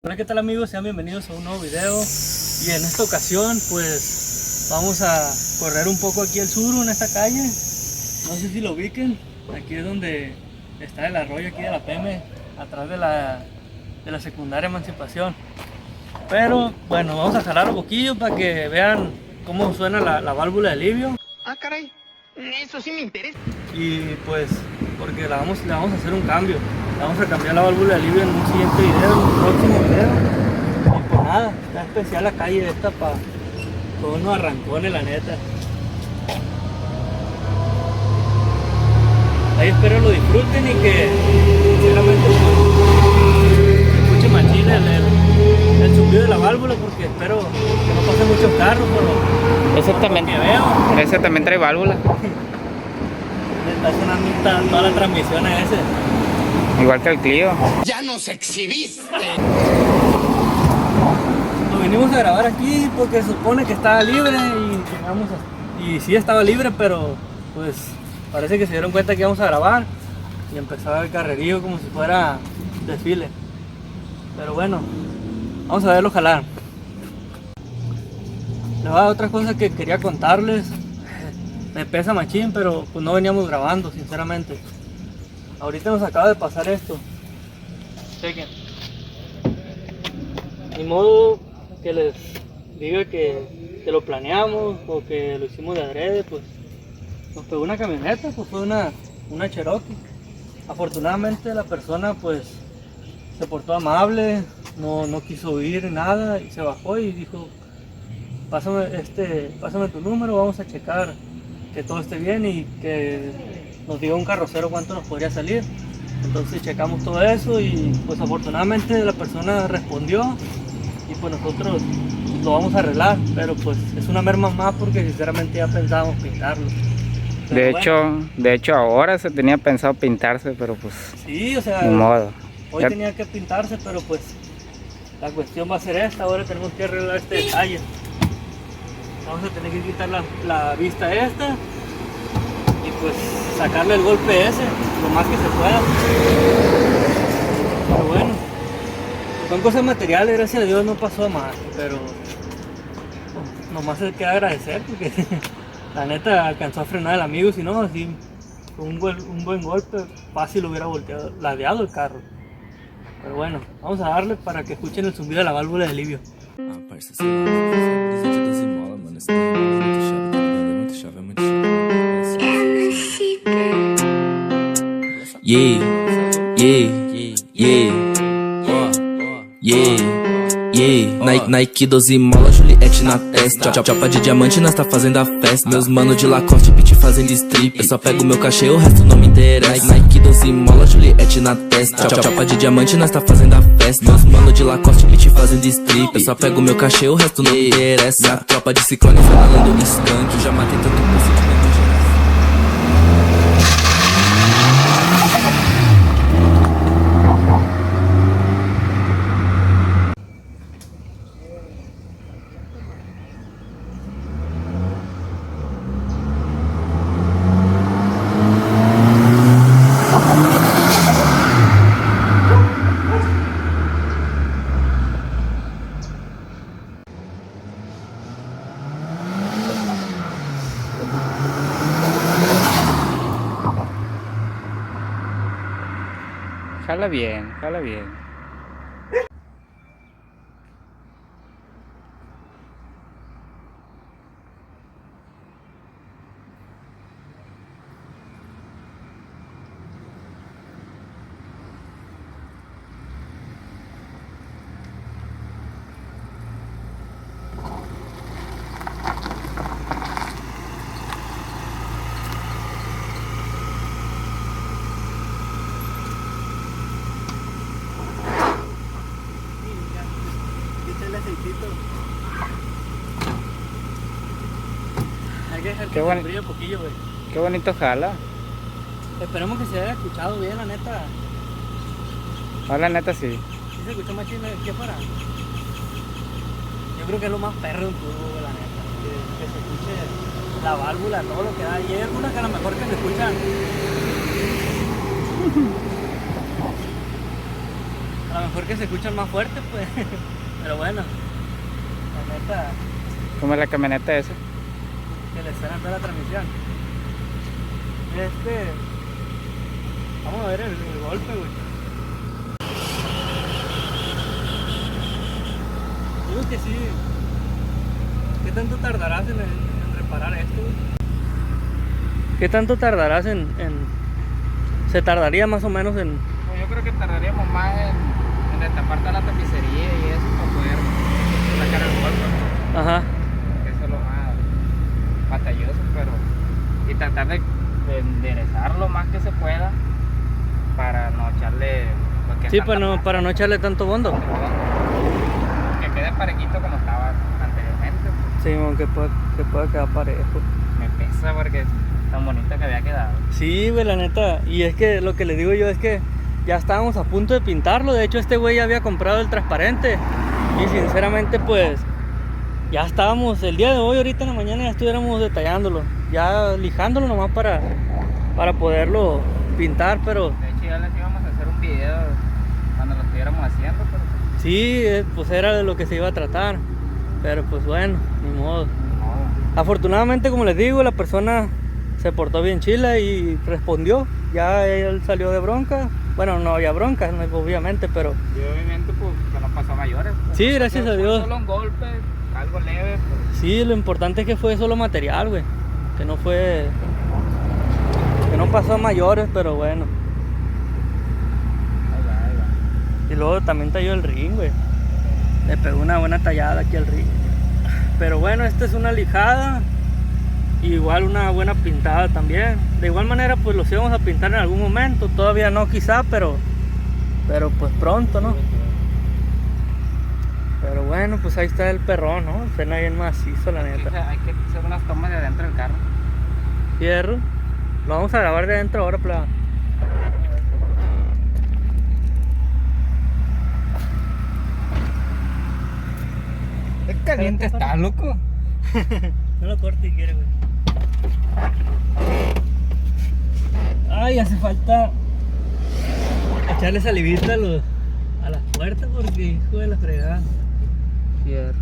Hola, ¿qué tal amigos? Sean bienvenidos a un nuevo video. Y en esta ocasión pues vamos a correr un poco aquí el sur en esta calle. No sé si lo ubiquen. Aquí es donde está el arroyo aquí de la PM, atrás de la secundaria Emancipación. Pero bueno, vamos a jalar un poquillo para que vean cómo suena la válvula de alivio. Ah, caray, eso sí me interesa. Y pues porque le vamos a hacer un cambio. Le vamos a cambiar la válvula de alivio en un siguiente video, en un próximo video. Y pues nada, está especial la calle esta para con unos arrancones, la neta. Ahí espero lo disfruten y que sinceramente se escuche machín el zumbido de la válvula, porque espero que no pasen muchos carros, pero Ese por también, lo que veo, ese también trae válvula. le está sonando toda la transmisión a ese. Igual que el Clio. Ya nos exhibiste. Lo vinimos a grabar aquí porque se supone que estaba libre y sí estaba libre, pero pues parece que se dieron cuenta que íbamos a grabar y empezaba el carrerío como si fuera desfile. Pero bueno, vamos a verlo jalar. Le va a otra cosa que quería contarles. Me pesa machín, pero pues no veníamos grabando, sinceramente. Ahorita nos acaba de pasar esto. Chequen. Ni modo que les diga que lo planeamos o que lo hicimos de adrede, pues nos pegó una camioneta, pues fue una Cherokee. Afortunadamente la persona pues se portó amable, no quiso huir nada y se bajó y dijo: pásame tu número, vamos a checar que todo esté bien y que nos diga un carrocero cuánto nos podría salir. Entonces checamos todo eso y pues afortunadamente la persona respondió y pues nosotros lo vamos a arreglar, pero pues es una merma más porque sinceramente ya pensábamos pintarlo. Pero De hecho ahora se tenía pensado pintarse, pero pues sí, o sea, ni modo. hoy Ya- tenía que pintarse, pero pues la cuestión va a ser esta. Ahora tenemos que arreglar este detalle. Vamos a tener que quitar la vista esta y pues sacarle el golpe ese lo más que se pueda. Pero bueno, son cosas materiales, gracias a Dios no pasó más, pero nomás se queda agradecer porque la neta alcanzó a frenar el amigo, si no así con un buen golpe fácil hubiera ladeado el carro. Pero bueno, vamos a darle para que escuchen el zumbido de la válvula de alivio. Ah, parça, sei lá, brisa de 12 mola, mano. Esse trem é muito chave, é muito chave, Yeah, Nike 12 mola, Juliette na testa. Chapa de diamante, nós tá fazendo a festa. Meus mano de Lacoste, pit fazendo strip. Eu só pego meu cachê, o resto não me interessa. Nike 12 mola, Juliette na testa. Chapa de diamante, nós tá fazendo a festa. Meus mano de Lacoste, pit fazendo strip. Eu só pego meu cachê, o resto não me interessa. Minha tropa de ciclone falando skunk. Eu já matei tanto pussy que nem no geral. Jala bien, jala bien. Quítale el aceitito. Hay que dejar que Qué se bueno. enfríe un poquillo, güey. Qué bonito jala. Esperemos que se haya escuchado bien, la neta. La neta sí. Sí se escuchó más chido aquí afuera. Yo creo que es lo más perro de un turbo, güey, la neta. Que se escuche la válvula, todo lo que da. Y hay algunas que a lo mejor que se escuchan. A A lo mejor que se escuchan más fuerte, pues. Pero bueno, la neta, ¿Cómo es la camioneta esa? que le suena toda la transmisión. Vamos a ver el golpe, güey. Digo que sí. ¿Qué tanto tardarás en reparar esto, güey? ¿Qué tanto tardarás se tardaría más o menos en... Pues yo creo que tardaríamos más en destapar toda la tapicería y eso para poder sacar el golpe, ¿no? Ajá. Que eso es lo más batalloso, pero... Y tratar de enderezar lo más que se pueda para no echarle... lo que es Sí, tanta para no echarle tanto bondo. que quede parejito como estaba anteriormente. Sí, aunque pueda quedar parejo. Me pesa porque tan bonito que había quedado. Sí, güey, la neta. Y es que lo que le digo yo es que ya estábamos a punto de pintarlo. De hecho, este güey ya había comprado el transparente. Y sinceramente, pues, ya estábamos el día de hoy, ahorita en la mañana, ya estuviéramos detallándolo. Ya lijándolo nomás para poderlo pintar, pero... De hecho ya les íbamos a hacer un video cuando lo estuviéramos haciendo, pero pues, Sí, pues era de lo que se iba a tratar. Pero pues bueno, ni modo. no. Afortunadamente, como les digo, la persona se portó bien chila y respondió. Ya él salió de bronca. Bueno, no había bronca, no, obviamente, pero... Y obviamente pues que no pasó a mayores. Pues, Sí, gracias a fue Dios. Solo un golpe, algo leve, pues. Sí, lo importante es que fue solo material, güey. Que no fue... Que no pasó a mayores, pero bueno. Ahí va. Y luego también talló el ring, güey. Le pegó una buena tallada aquí al ring. Pero bueno, esta es una lijada. Igual una buena pintada también. De igual manera, pues los íbamos a pintar en algún momento. Todavía no, quizá, pero pues pronto, ¿no? Pero bueno, pues ahí está el perrón, ¿no? Suena bien macizo, la Sí, neta. hay que hacer unas tomas de adentro del carro. Fierro. Lo vamos a grabar de adentro ahora, plebe. Qué caliente está, loco. No lo corte si quiere, güey. Ay, hace falta echarle salivita a las puertas porque hijo de la fregada. Fierro.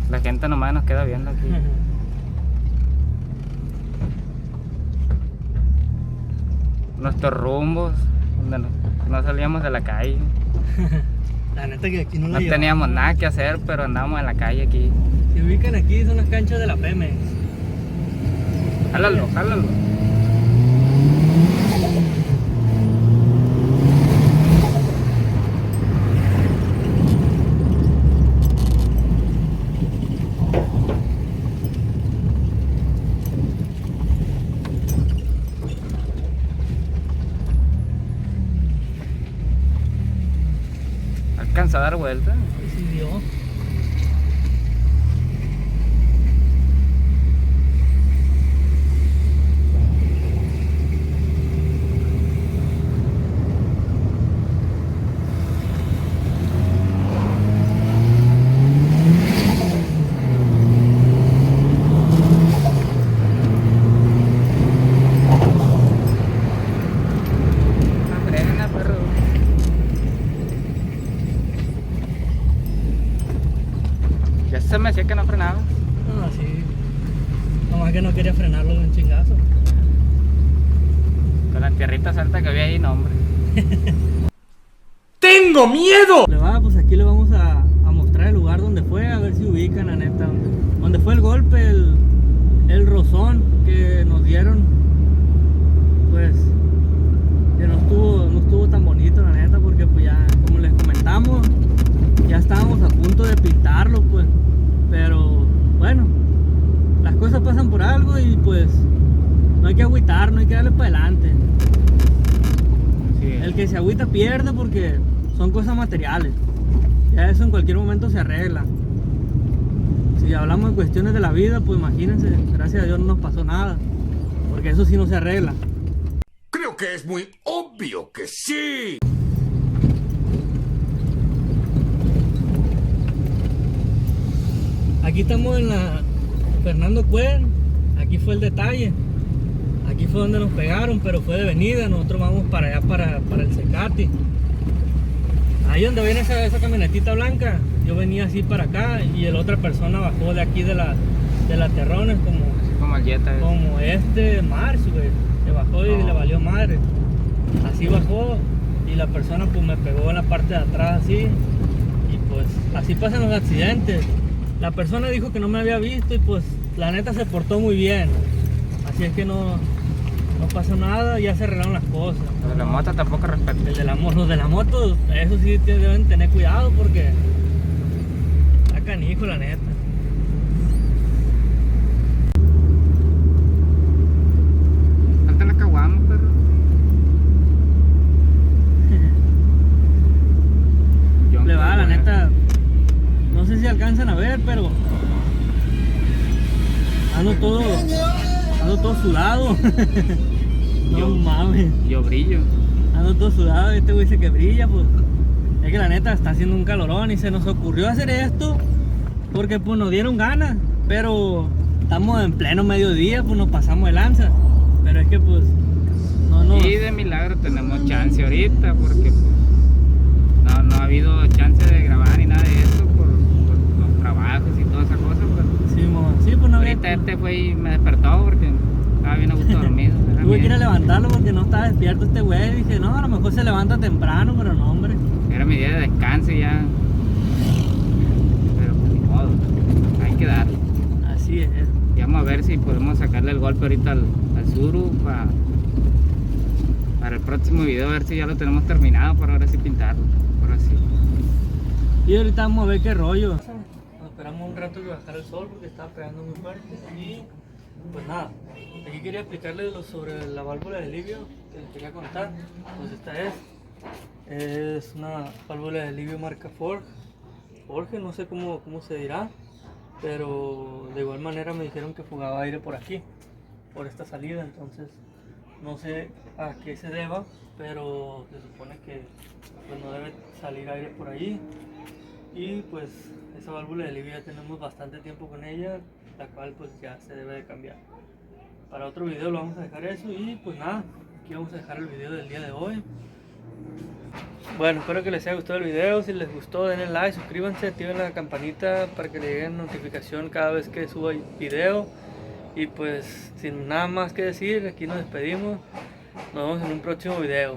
La gente nomás nos queda viendo aquí. Nuestros rumbos, donde no salíamos de la calle. La neta que aquí no la No teníamos nada que hacer, pero andábamos en la calle aquí. Se ubican aquí, son las canchas de la Pemex. Jálalo, jálalo. ¿Alcanza a dar vuelta? Sí, dio. No frena, perro. Ya se me decía que no frenaba. No, sí. Nomás que no quería frenarlo de un chingazo. Con la tierrita suelta que había ahí, no, hombre. ¡Tengo miedo! Le va, pues aquí le vamos a mostrar el lugar donde fue, a ver si ubican, la neta. Donde fue el golpe, el rozón que nos dieron. Pues que no estuvo tan bonito, la neta, porque pues ya, como les comentamos, ya estábamos a punto de pintarlo, pues. Pero bueno, las cosas pasan por algo y pues no hay que agüitar, no hay que darle para adelante. Sí. El que se agüita pierde porque son cosas materiales. Ya eso en cualquier momento se arregla. Si hablamos de cuestiones de la vida, pues imagínense, gracias a Dios no nos pasó nada. Porque eso sí no se arregla. Creo que es muy obvio que sí. Aquí estamos en la Fernando Cuen. Aquí fue el detalle. Aquí fue donde nos pegaron, pero fue de venida. Nosotros vamos para allá, para el Tecate. Ahí donde viene esa camionetita blanca, yo venía así para acá y la otra persona bajó de aquí de la Terrones Como el Jetta. como Marcio, güey. Se bajó y le valió madre. Así bajó y la persona pues me pegó en la parte de atrás así. Y pues así pasan los accidentes. La persona dijo que no me había visto y pues la neta se portó muy bien. Así es que no pasó nada, ya se arreglaron las cosas. Los de la moto tampoco respetan. Los de la moto, eso sí deben tener cuidado porque está canijo la neta. Falta la caguama, perro. Le va, la neta, no sé si alcanzan a ver, pero ando todo sudado. No mames. Yo brillo. Ando todo sudado, este güey dice que brilla, pues. Es que la neta está haciendo un calorón y se nos ocurrió hacer esto porque pues nos dieron ganas, pero estamos en pleno mediodía, pues nos pasamos de lanza. Pero es que pues no. Y de milagro tenemos chance ahorita porque pues, no ha habido chance de grabar ni nada de eso por los trabajos y toda esa cosa. Pero sí, pues no había. ahorita este fue y me despertó porque estaba bien a gusto dormido. Tuve que ir a levantarlo porque no estaba despierto este güey. Dije, no, a lo mejor se levanta temprano, pero no, hombre. Era mi día de descanso ya. Pero pues ni modo, hay que darle. Así es. Y vamos a ver si podemos sacarle el golpe ahorita al Suru para el próximo video, a ver si ya lo tenemos terminado, para ahora sí pintarlo. Ahora sí. Y ahorita vamos a ver qué rollo. Nos esperamos un rato que bajara el sol porque estaba pegando muy fuerte. Y pues nada, aquí quería explicarles sobre la válvula de alivio que les quería contar. Pues esta es una válvula de alivio marca Forge, no sé cómo se dirá, pero de igual manera me dijeron que fugaba aire por aquí, por esta salida. Entonces no sé a qué se deba, pero se supone que pues no debe salir aire por ahí. Y pues esa válvula de alivio ya tenemos bastante tiempo con ella, la cual pues ya se debe de cambiar. Para otro video lo vamos a dejar eso y pues nada, aquí vamos a dejar el video del día de hoy. Bueno, espero que les haya gustado el video. Si les gustó, denle like, suscríbanse, activen la campanita para que les llegue notificación cada vez que suba video. Y pues sin nada más que decir, aquí nos despedimos. Nos vemos en un próximo video.